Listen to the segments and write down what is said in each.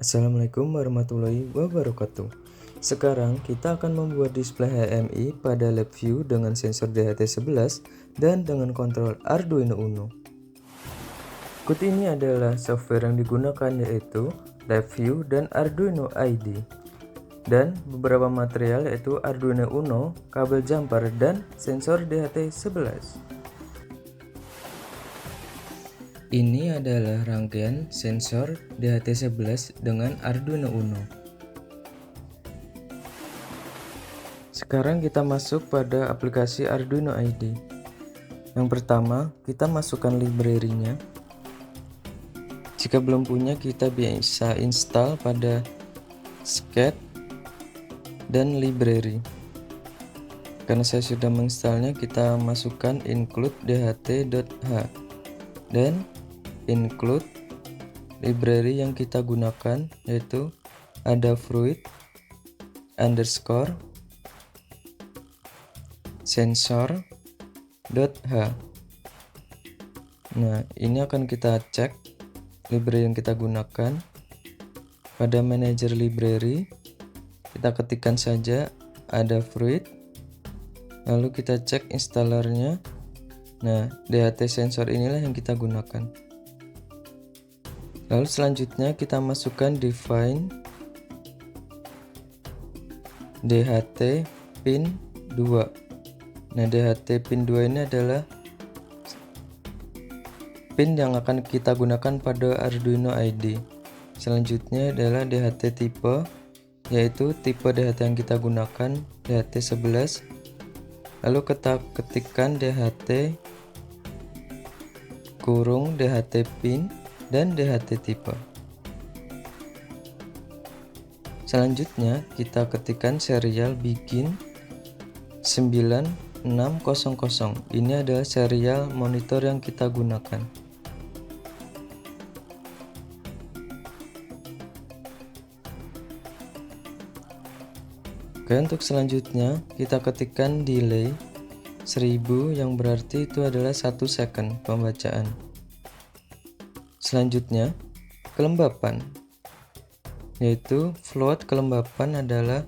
Assalamualaikum warahmatullahi wabarakatuh. Sekarang kita akan membuat display HMI pada LabVIEW dengan sensor DHT11 dan dengan kontrol Arduino Uno. Berikut ini adalah software yang digunakan, yaitu LabVIEW dan Arduino IDE, dan beberapa material yaitu Arduino Uno, kabel jumper, dan sensor DHT11. Ini adalah rangkaian sensor DHT11 dengan Arduino Uno. Sekarang kita masuk pada aplikasi Arduino IDE. Yang pertama, kita masukkan library-nya. Jika belum punya, kita bisa install pada Sketch dan library. Karena saya sudah menginstalnya, kita masukkan include dht.h dan include library yang kita gunakan, yaitu Adafruit underscore sensor.h. Nah, ini akan kita cek library yang kita gunakan. Pada manager library, kita ketikkan saja Adafruit, lalu kita cek installernya. Nah, DHT sensor inilah yang kita gunakan. Lalu selanjutnya kita masukkan define DHT pin 2. Nah, DHT pin 2 ini adalah pin yang akan kita gunakan pada Arduino IDE. Selanjutnya adalah DHT tipe, yaitu tipe DHT yang kita gunakan DHT11. Lalu kita ketikkan DHT kurung DHT pin dan DHT tipe. Selanjutnya kita ketikkan serial begin 9600. Ini adalah serial monitor yang kita gunakan. Oke, untuk selanjutnya kita ketikkan delay 1000, yang berarti itu adalah 1 second pembacaan. Selanjutnya kelembapan, yaitu float kelembapan adalah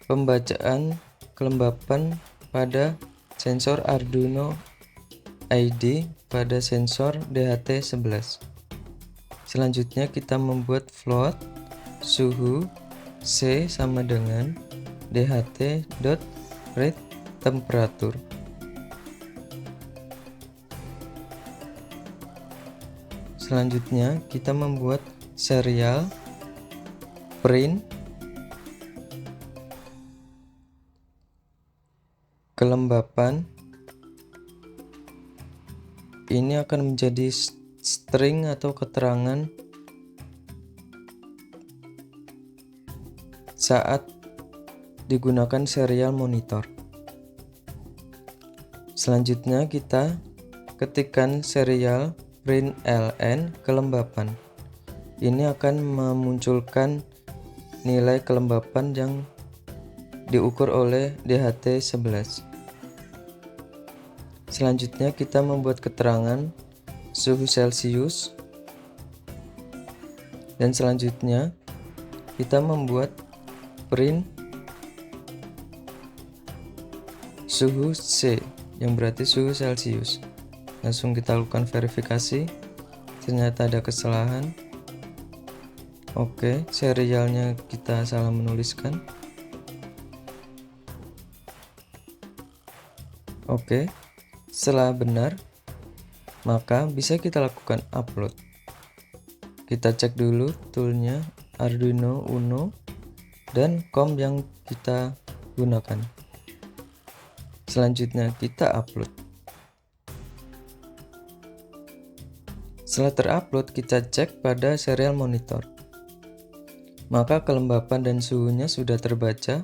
pembacaan kelembapan pada sensor Arduino IDE pada sensor DHT11. Selanjutnya kita membuat float suhu C sama dengan dht.read temperatur. Selanjutnya kita membuat serial print kelembapan. Ini akan menjadi string atau keterangan saat digunakan serial monitor. Selanjutnya kita ketikkan serial print ln kelembapan. Ini akan memunculkan nilai kelembapan yang diukur oleh DHT11. Selanjutnya kita membuat keterangan suhu Celcius, dan selanjutnya kita membuat print suhu C, yang berarti suhu Celcius. Langsung kita lakukan verifikasi. Ternyata ada kesalahan. Oke, serialnya kita salah menuliskan. Oke, setelah benar, maka bisa kita lakukan upload. Kita cek dulu toolnya Arduino Uno dan COM yang kita gunakan. Selanjutnya kita upload. Setelah terupload, kita cek pada serial monitor. Maka kelembapan dan suhunya sudah terbaca.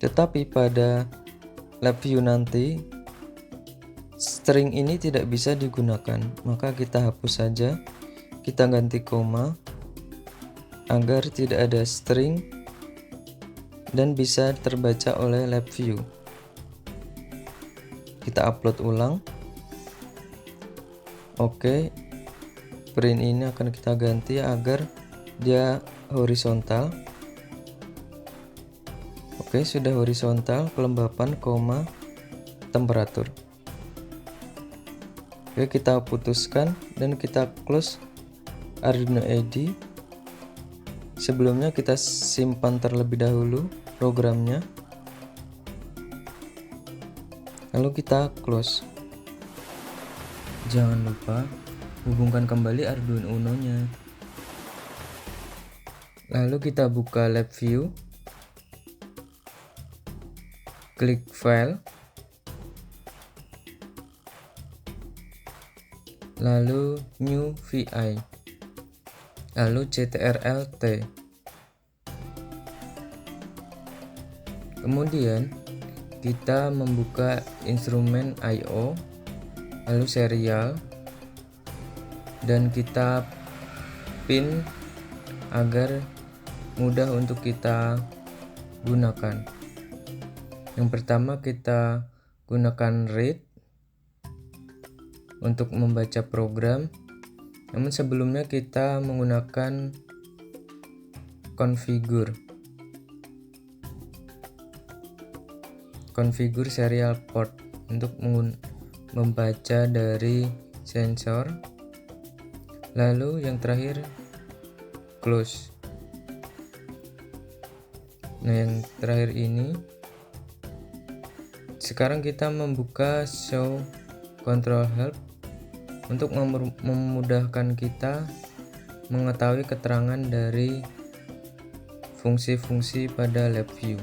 Tetapi pada LabVIEW nanti string ini tidak bisa digunakan. Maka kita hapus saja. Kita ganti koma agar tidak ada string dan bisa terbaca oleh LabVIEW. Kita upload ulang. Oke, sprint ini akan kita ganti agar dia horizontal. Oke, sudah horizontal, kelembapan, koma, temperatur. Oke, kita putuskan dan kita close Arduino IDE. Sebelumnya kita simpan terlebih dahulu programnya, lalu kita close. Jangan lupa hubungkan kembali Arduino Uno-nya. Lalu kita buka Lab View, klik File, lalu New VI, lalu CTRL-T. Kemudian kita membuka instrumen I/O, lalu serial, dan kita pin agar mudah untuk kita gunakan. Yang pertama kita gunakan read untuk membaca program, namun sebelumnya kita menggunakan configure serial port untuk membaca dari sensor. Lalu yang terakhir close. Nah, yang terakhir ini sekarang kita membuka show control help untuk memudahkan kita mengetahui keterangan dari fungsi-fungsi pada Lab View.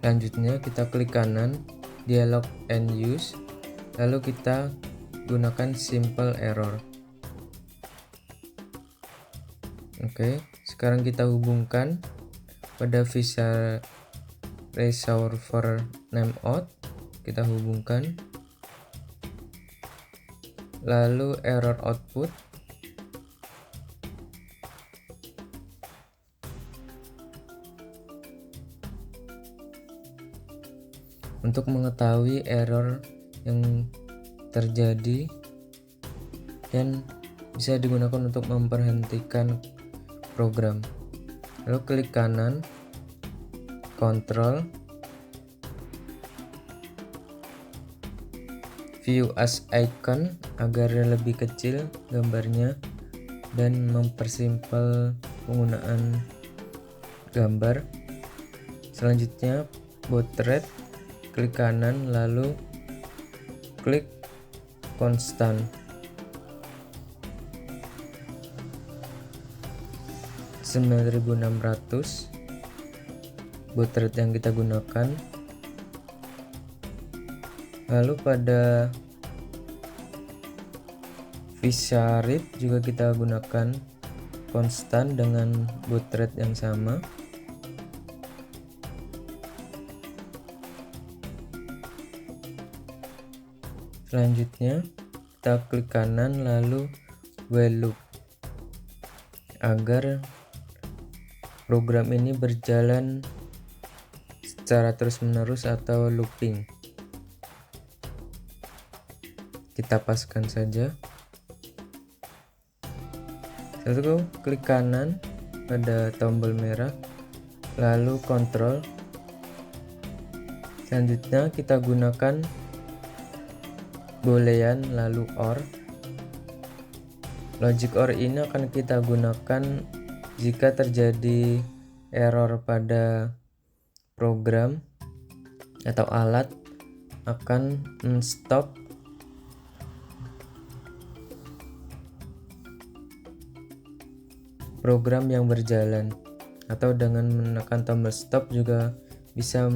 Selanjutnya kita klik kanan dialog and use, lalu kita gunakan simple error. Oke, sekarang kita hubungkan pada visa resolver name out, kita hubungkan, lalu error output. Untuk mengetahui error yang terjadi dan bisa digunakan untuk memberhentikan program, lalu klik kanan Control, View as Icon agar lebih kecil gambarnya dan mempersimpel penggunaan gambar. Selanjutnya baud rate, klik kanan lalu klik constant. 9600 baud rate yang kita gunakan. Lalu pada visa rate juga kita gunakan konstan dengan baud rate yang sama. Selanjutnya kita klik kanan lalu while loop agar program ini berjalan secara terus-menerus atau looping. Kita paskan saja. Lalu klik kanan pada tombol merah lalu kontrol. Selanjutnya kita gunakan boolean lalu OR. Logic OR ini akan kita gunakan jika terjadi error pada program atau alat, akan stop program yang berjalan, atau dengan menekan tombol stop juga bisa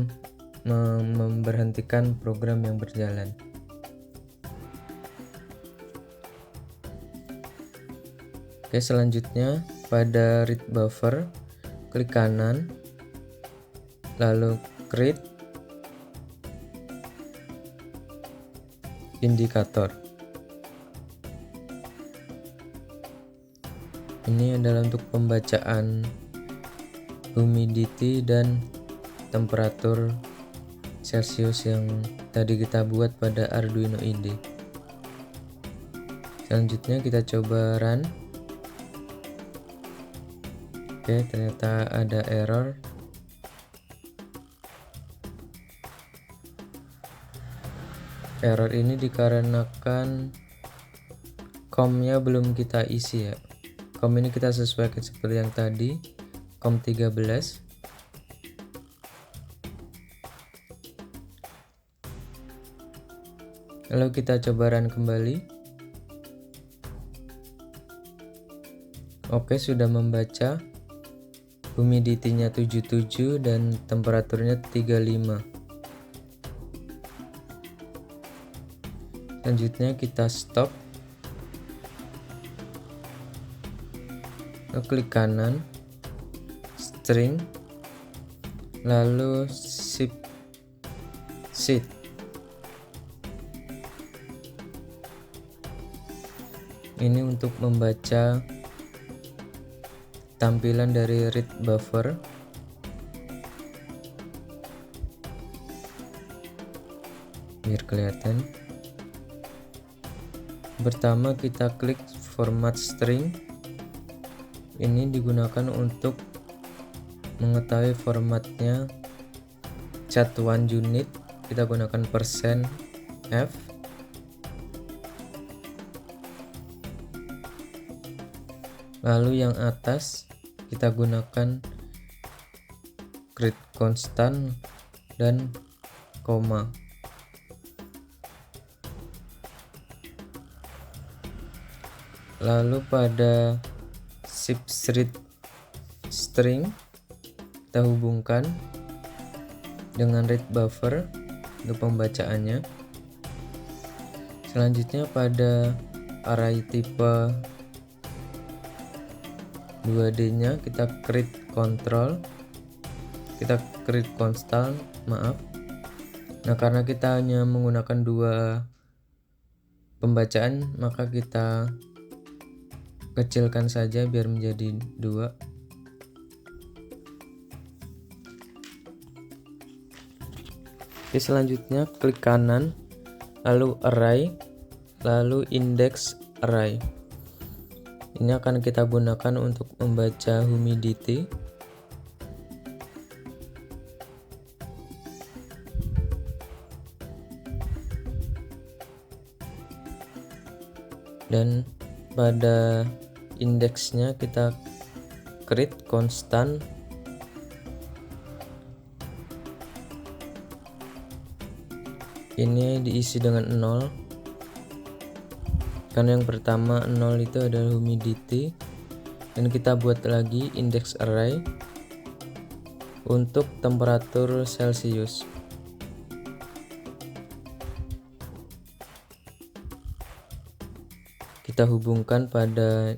memberhentikan program yang berjalan. Oke, selanjutnya pada read buffer klik kanan lalu create indikator. Ini adalah untuk pembacaan humidity dan temperatur Celsius yang tadi kita buat pada Arduino IDE. Selanjutnya kita coba run. Oke, ternyata ada error. Error ini dikarenakan COM-nya belum kita isi ya. COM ini kita sesuaikan seperti yang tadi, COM 13. Lalu kita coba run kembali. Oke, sudah membaca. Humidity-nya 77 dan temperaturnya 35. Selanjutnya kita stop. Klik kanan, string, lalu shift seat. Ini untuk membaca tampilan dari read buffer. Biar kelihatan. Pertama kita klik format string. Ini digunakan untuk mengetahui formatnya cat1 unit. Kita gunakan %f. Lalu yang atas kita gunakan create constant dan koma. Lalu pada shift string kita hubungkan dengan read buffer untuk pembacaannya. Selanjutnya pada array tipe 2D-nya kita create constant, maaf. Nah, karena kita hanya menggunakan 2 pembacaan, maka kita kecilkan saja biar menjadi 2. Oke, selanjutnya klik kanan, lalu array, lalu index array. Ini akan kita gunakan untuk membaca humidity. Dan pada indeksnya kita create constant. Ini diisi dengan 0. Karena yang pertama 0 itu adalah humidity, dan kita buat lagi index array untuk temperatur Celsius. Kita hubungkan pada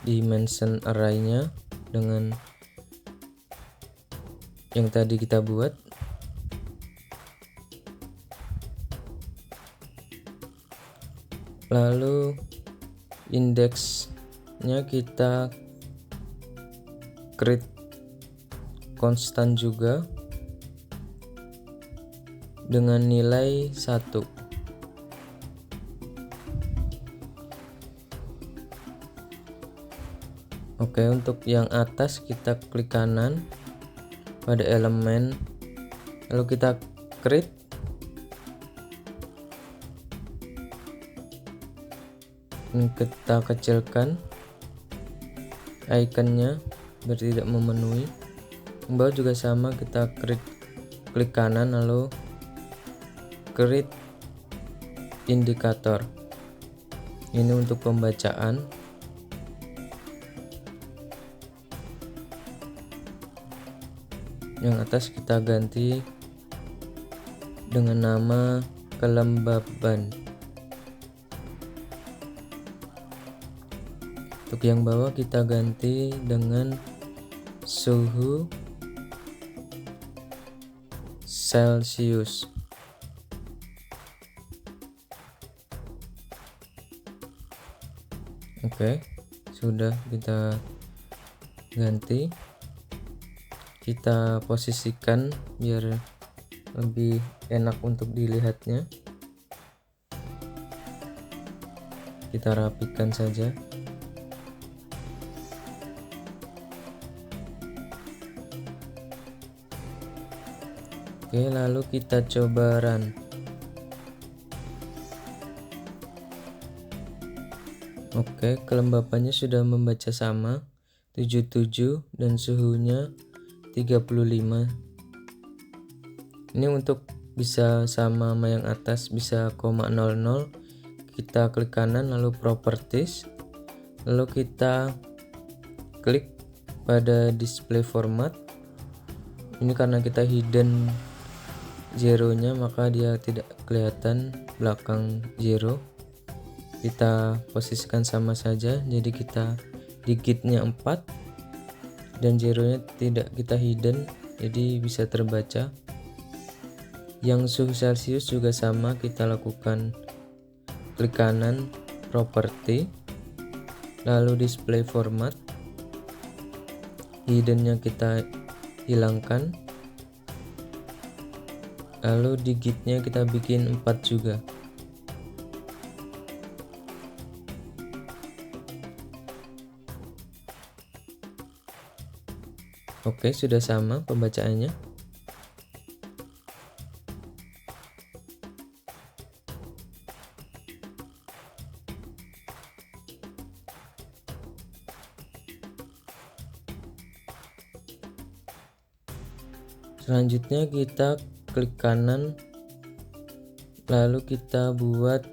dimension array-nya dengan yang tadi kita buat. Lalu indeksnya kita create constant juga dengan nilai 1. Oke, untuk yang atas kita klik kanan pada elemen, lalu kita create. Kita kecilkan ikonnya biar tidak memenuhi. Yang bawah juga sama, kita klik kanan lalu create indikator. Ini untuk pembacaan. Yang atas kita ganti dengan nama kelembaban. Untuk yang bawah kita ganti dengan suhu Celsius. Oke, sudah kita ganti. kita posisikan biar lebih enak untuk dilihatnya. Kita rapikan saja. Oke, lalu kita coba run. Oke, kelembapannya sudah membaca sama 77 dan suhunya 35. Ini untuk bisa sama yang atas, bisa 0,00. Kita klik kanan lalu properties, lalu kita klik pada display format. Ini karena kita hidden zeronya, maka dia tidak kelihatan belakang zero. Kita posisikan sama saja, jadi kita digitnya 4 dan zeronya tidak kita hidden, jadi bisa terbaca. Yang suhu Celsius juga sama, kita lakukan klik kanan property, lalu display format, hiddennya kita hilangkan, lalu digitnya kita bikin 4 juga. Oke, sudah sama pembacaannya. Selanjutnya kita klik kanan, lalu kita buat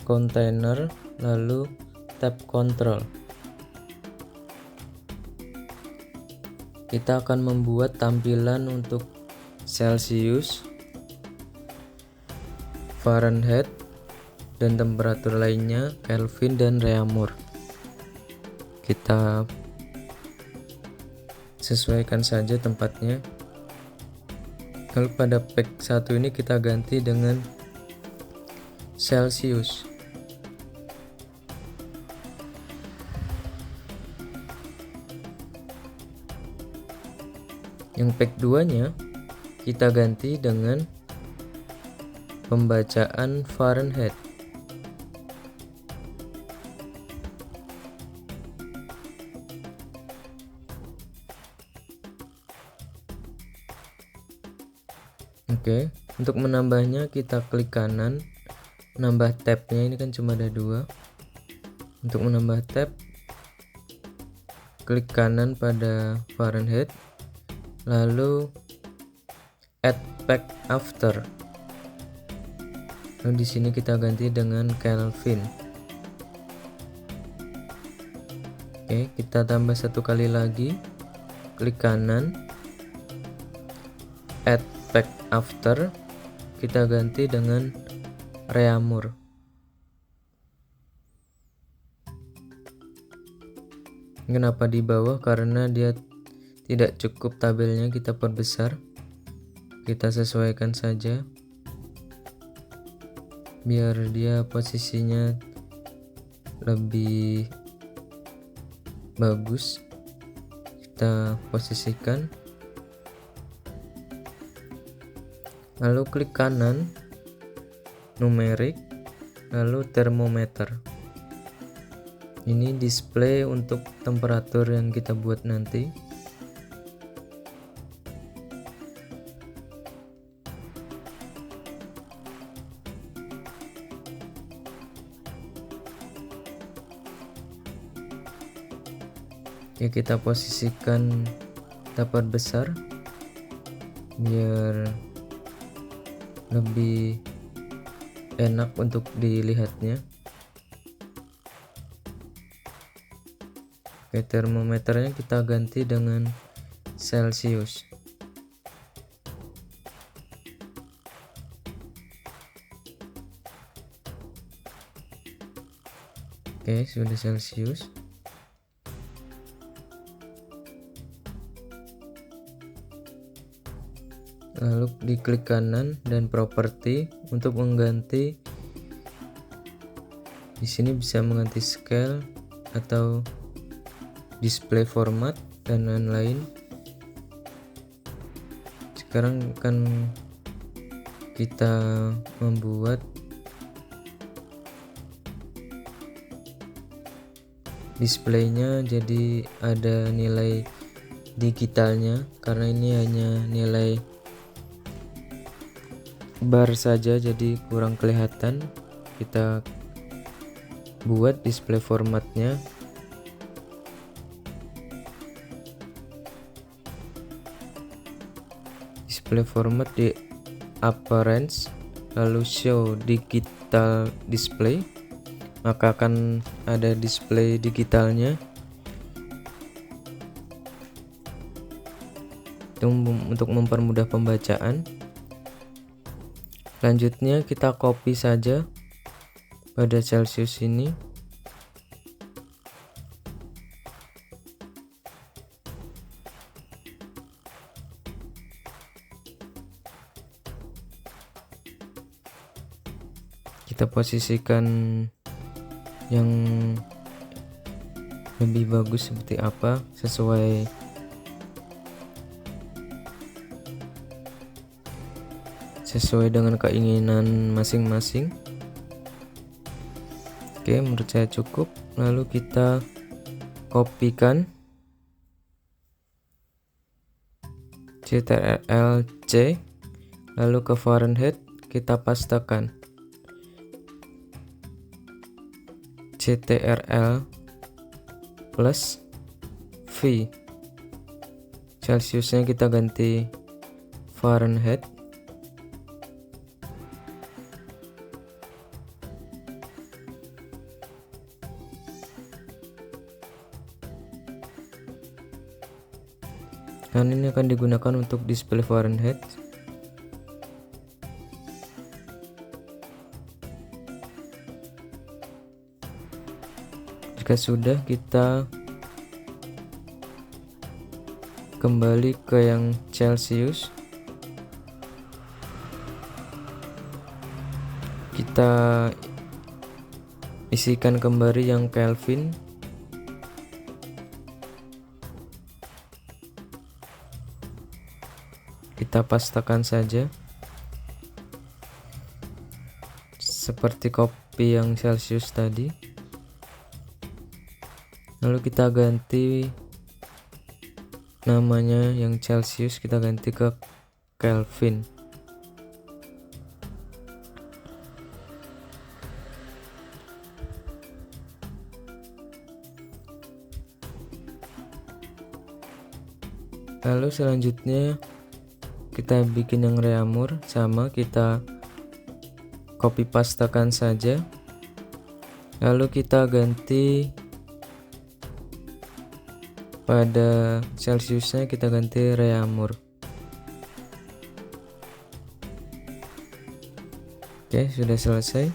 container, lalu tab control. Kita akan membuat tampilan untuk Celsius, Fahrenheit, dan temperatur lainnya, Kelvin dan Reaumur. Kita sesuaikan saja tempatnya. Lalu pada pack 1 ini kita ganti dengan Celsius. Yang pack 2-nya kita ganti dengan pembacaan Fahrenheit. Oke, untuk menambahnya kita klik kanan, nambah tabnya, ini kan cuma ada 2. Untuk menambah tab, klik kanan pada Fahrenheit, lalu add pack after. Lalu di sini kita ganti dengan Kelvin. Oke, kita tambah 1 kali lagi, klik kanan, add pack after, kita ganti dengan Reaumur. Kenapa di bawah? Karena dia tidak cukup tabelnya, kita perbesar. Kita sesuaikan saja biar dia posisinya lebih bagus. Kita posisikan, lalu klik kanan numerik, lalu termometer. Ini display untuk temperatur yang kita buat nanti. Oke, kita posisikan dapat besar biar lebih enak untuk dilihatnya. Oke, termometernya kita ganti dengan Celsius. Oke, sudah Celsius. lalu diklik kanan dan properti untuk mengganti. Di sini bisa mengganti scale atau display format dan lain-lain. Sekarang akan kita membuat displaynya jadi ada nilai digitalnya, karena ini hanya nilai bar saja jadi kurang kelihatan. Kita buat display formatnya. Display format di appearance, lalu show digital display, maka akan ada display digitalnya. Untuk mempermudah pembacaan. Selanjutnya kita copy saja pada Celsius ini. Kita posisikan yang lebih bagus seperti apa sesuai dengan keinginan masing-masing. Oke, menurut saya cukup. Lalu kita kopikan Ctrl+C, lalu ke Fahrenheit kita pastekan Ctrl+V, Celsiusnya kita ganti Fahrenheit. Dan ini akan digunakan untuk display Fahrenheit. Jika sudah, kita kembali ke yang Celsius. Kita isikan kembali yang Kelvin. Kita pastekan saja seperti copy yang Celsius tadi. Lalu kita ganti namanya, yang Celsius kita ganti ke Kelvin. Lalu selanjutnya kita bikin yang reaumur, sama kita copy pastekan saja. Lalu kita ganti pada Celsiusnya, kita ganti reaumur. Oke, sudah selesai.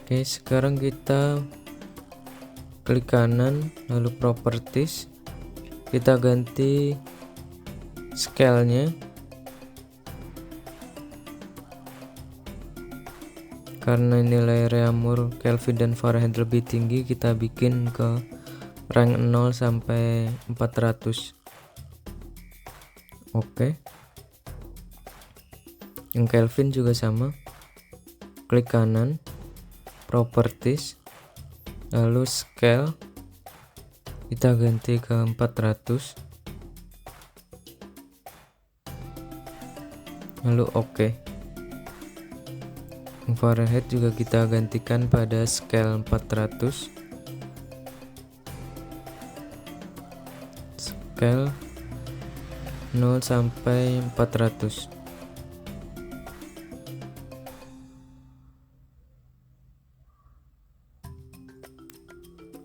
Oke, sekarang kita klik kanan, lalu properties, kita ganti scale-nya. Karena nilai reaumur Kelvin dan Fahrenheit lebih tinggi, kita bikin ke rank 0 sampai 400. Oke. Yang Kelvin juga sama. Klik kanan, properties, lalu scale kita ganti ke 400, lalu oke. Fahrenheit juga kita gantikan pada scale 400, scale 0 sampai 400.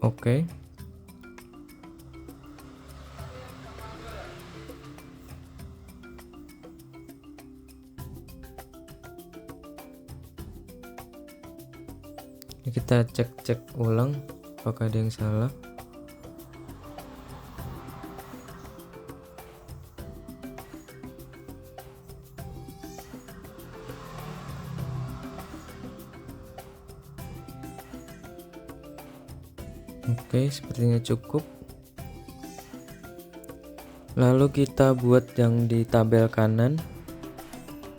Oke. Kita cek ulang apakah ada yang salah. Oke, sepertinya cukup. Lalu kita buat yang di tabel kanan,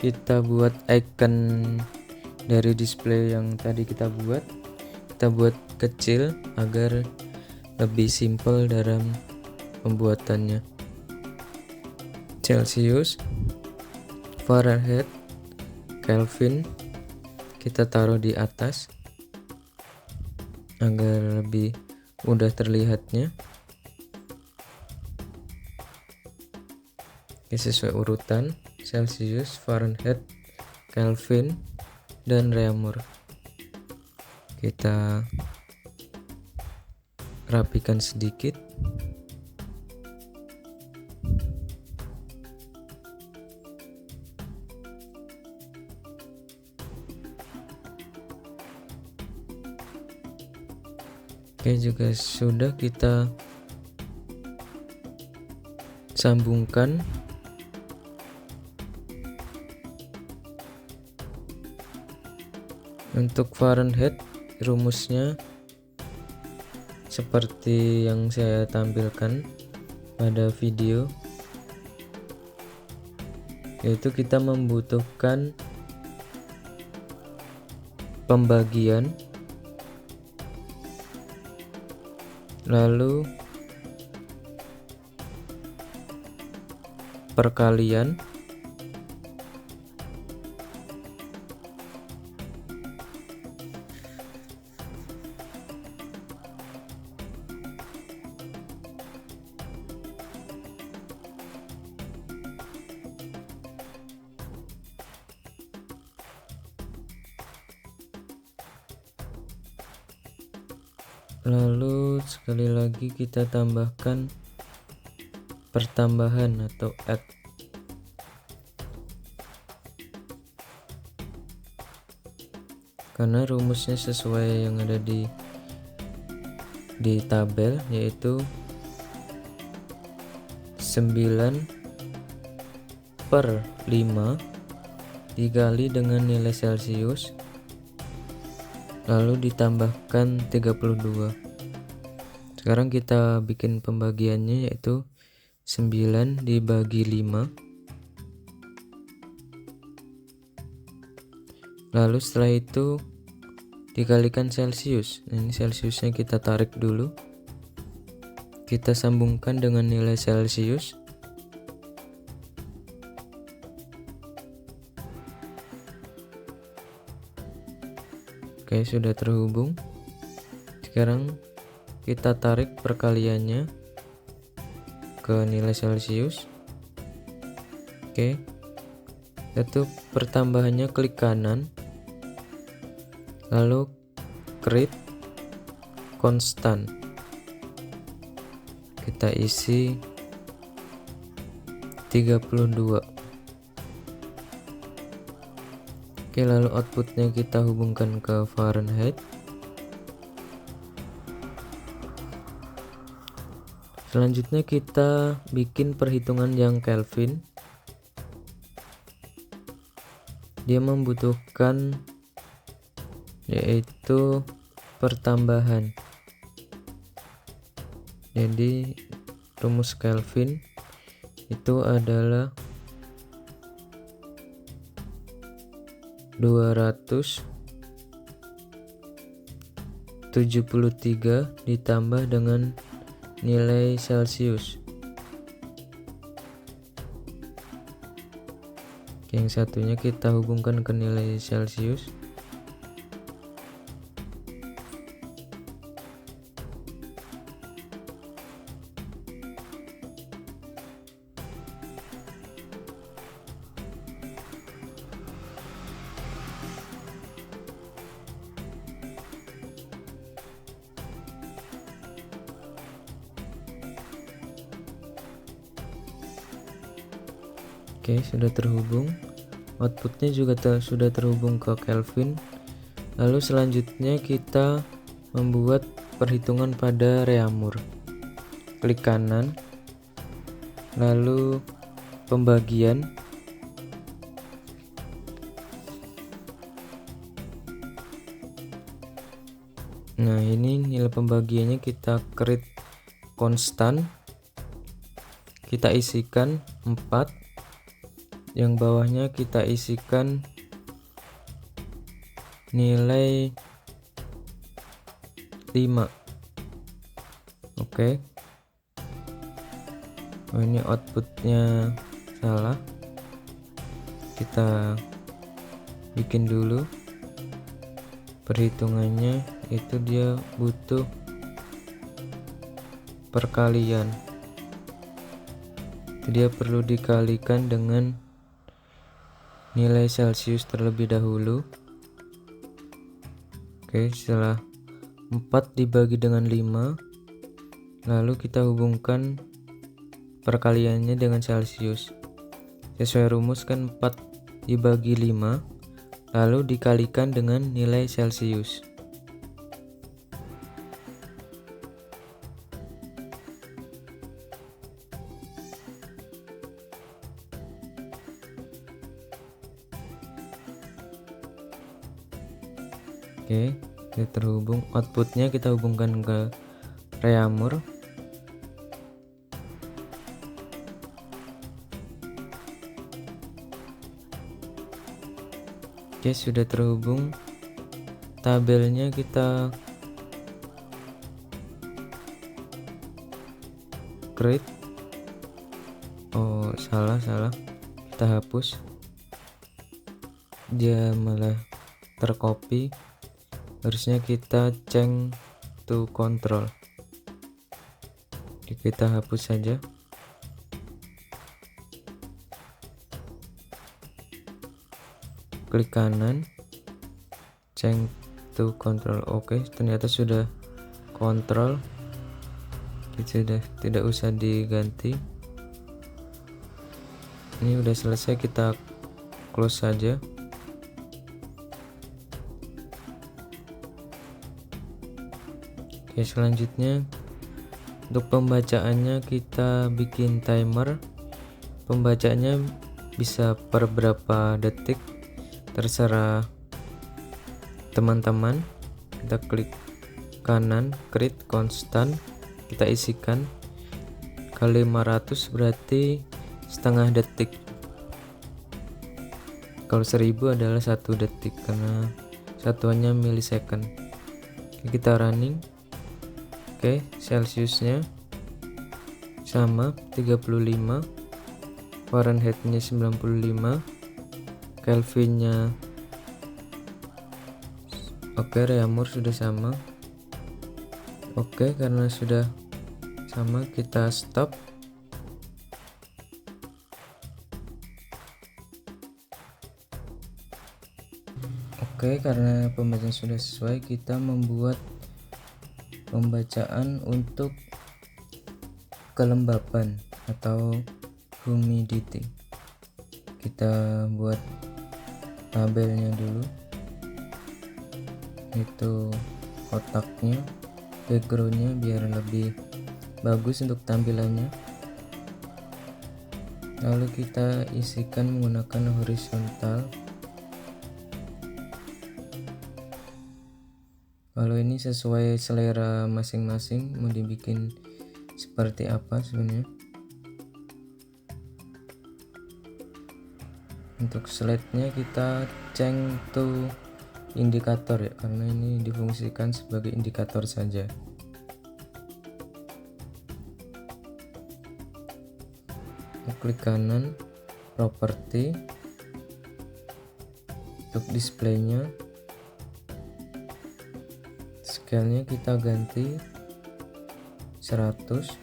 kita buat icon dari display yang tadi kita buat kecil agar lebih simple dalam pembuatannya. Celsius, Fahrenheit, Kelvin kita taruh di atas agar lebih mudah terlihatnya. Oke, sesuai urutan Celsius, Fahrenheit, Kelvin, dan Reaumur. Kita rapikan sedikit. Oke, juga sudah kita sambungkan. Untuk Fahrenheit rumusnya seperti yang saya tampilkan pada video, yaitu kita membutuhkan pembagian, lalu perkalian, lalu sekali lagi kita tambahkan pertambahan atau add. Karena rumusnya sesuai yang ada di tabel, yaitu 9/5 dikali dengan nilai Celsius lalu ditambahkan 32. Sekarang kita bikin pembagiannya, yaitu 9 dibagi 5. Lalu setelah itu dikalikan Celsius. Nah, ini Celsiusnya kita tarik dulu. Kita sambungkan dengan nilai Celsius. Oke, sudah terhubung. Sekarang kita tarik perkaliannya ke nilai Celsius. Oke. Itu pertambahannya klik kanan. Lalu create konstan. Kita isi 32. Oke, lalu outputnya kita hubungkan ke Fahrenheit. Selanjutnya kita bikin perhitungan yang Kelvin. Dia membutuhkan yaitu pertambahan. Jadi rumus Kelvin itu adalah 273 ditambah dengan nilai Celsius. Yang satunya kita hubungkan ke nilai Celsius. Oke, sudah terhubung. Outputnya juga sudah terhubung ke Kelvin. Lalu selanjutnya kita membuat perhitungan pada reamur. Klik kanan, lalu pembagian. Nah, ini nilai pembagiannya kita create konstan, kita isikan 4, yang bawahnya kita isikan nilai 5. Oke. Oh, ini outputnya salah, kita bikin dulu perhitungannya. Itu dia butuh perkalian, dia perlu dikalikan dengan nilai Celcius terlebih dahulu. Oke, setelah 4 dibagi dengan 5, lalu kita hubungkan perkaliannya dengan Celcius. Sesuai rumus kan 4 dibagi 5 lalu dikalikan dengan nilai Celcius. Oke, sudah terhubung. Outputnya kita hubungkan ke reamur. Oke, sudah terhubung. Tabelnya kita create. Oh, salah. Kita hapus. Dia malah tercopy. Harusnya kita change to control. Oke, kita hapus saja. Klik kanan, change to control. Oke, ternyata sudah kontrol. Sudah tidak usah diganti. Ini udah selesai, kita close saja. Oke, selanjutnya untuk pembacaannya kita bikin timer. Pembacaannya bisa per berapa detik, terserah teman-teman. Kita klik kanan, create konstan, kita isikan kali 500 berarti setengah detik. Kalau 1000 adalah 1 detik karena satuannya milisecond. Oke, kita running. Oke, Celsiusnya sama 35, Fahrenheitnya 95, Kelvinnya oke, reamur sudah sama. Oke, karena sudah sama kita stop. Oke, karena pembacaan sudah sesuai, kita membuat pembacaan untuk kelembapan atau humidity. Kita buat tabelnya dulu, itu kotaknya, backgroundnya biar lebih bagus untuk tampilannya. Lalu kita isikan menggunakan horizontal. Kalau ini sesuai selera masing-masing, mau dibikin seperti apa sebenarnya. Untuk slide-nya kita change to indikator ya, karena ini difungsikan sebagai indikator saja. Klik kanan, properti. Untuk displaynya, scale-nya kita ganti 100.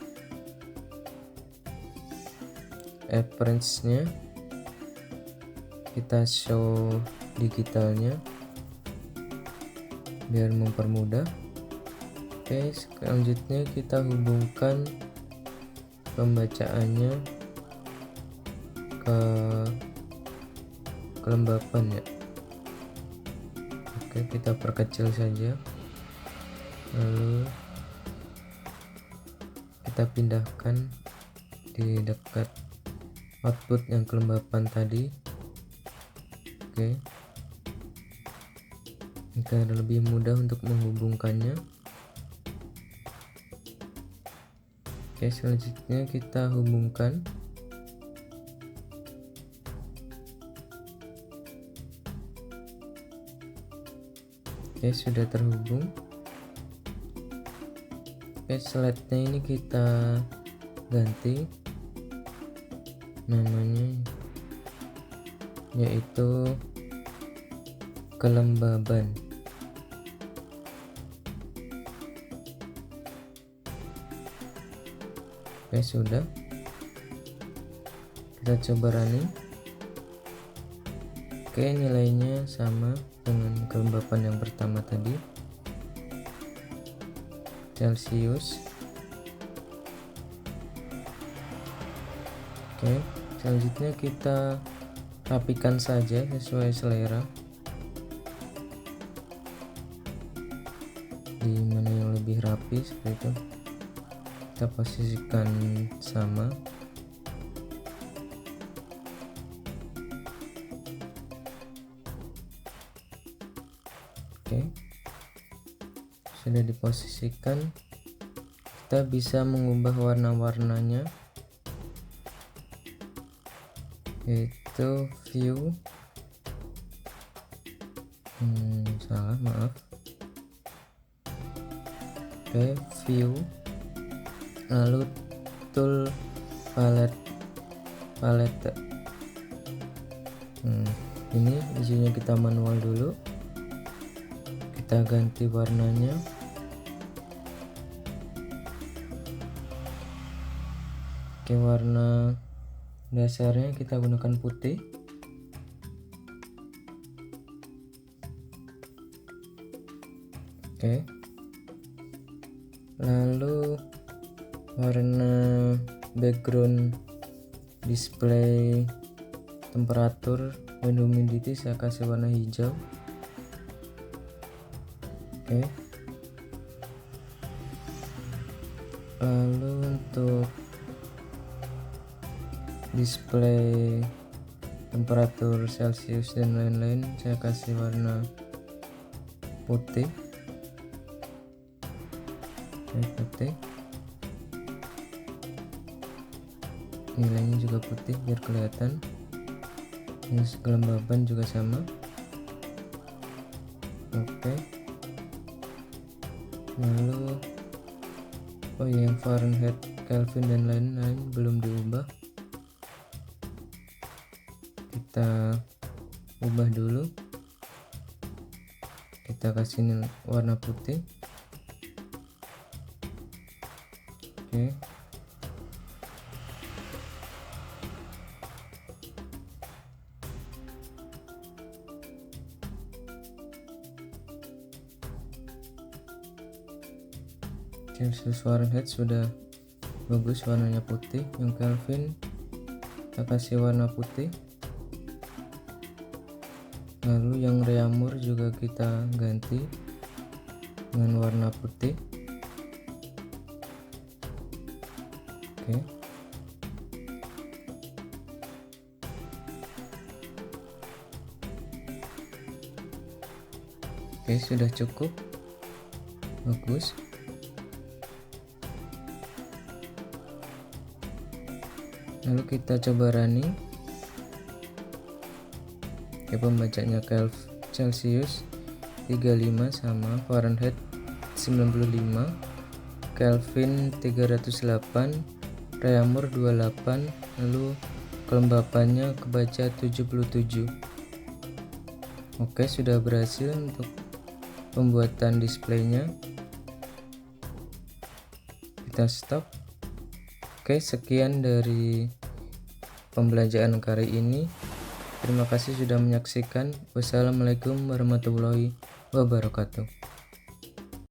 Appearance-nya kita show digitalnya biar mempermudah. Oke, selanjutnya kita hubungkan pembacaannya ke kelembapan ya. Oke, kita perkecil saja, lalu kita pindahkan di dekat output yang kelembapan tadi. Oke, agar lebih mudah untuk menghubungkannya. Oke, selanjutnya kita hubungkan. Oke, sudah terhubung. Oke, slide-nya ini kita ganti namanya, yaitu kelembaban. Oke, sudah. Kita coba running. Oke, nilainya sama dengan kelembapan yang pertama tadi, Celsius. Oke, selanjutnya kita rapikan saja sesuai selera, di mana yang lebih rapi seperti itu kita posisikan sama. Oke, sudah diposisikan. Kita bisa mengubah warna-warnanya, yaitu view, salah, maaf. Oke, view, lalu tool palette. Ini isinya kita manual dulu. Kita ganti warnanya. Oke, warna dasarnya kita gunakan putih. Oke, lalu warna background display temperatur dan humidity saya kasih warna hijau. Oke, lalu untuk display temperatur Celsius dan lain-lain saya kasih warna putih. Oke, putih, nilainya juga putih biar kelihatan. Ini kelembaban juga sama. Oke, lalu yang Fahrenheit, Kelvin dan lain-lain belum diubah, kita ubah dulu. Kita kasih warna putih. Oke, Celsius Fahrenheit sudah bagus warnanya putih. Yang Kelvin kita kasih warna putih. Lalu yang Reaumur juga kita ganti dengan warna putih. Oke, sudah cukup bagus. Lalu kita coba running. Oke, pembacanya Celsius 35 sama Fahrenheit 95, Kelvin 308, Reaumur 28, lalu kelembapannya kebaca 77. Oke, sudah berhasil untuk pembuatan displaynya. Kita stop. Oke, sekian dari pembelajaran kali ini. Terima kasih sudah menyaksikan. Wassalamualaikum warahmatullahi wabarakatuh.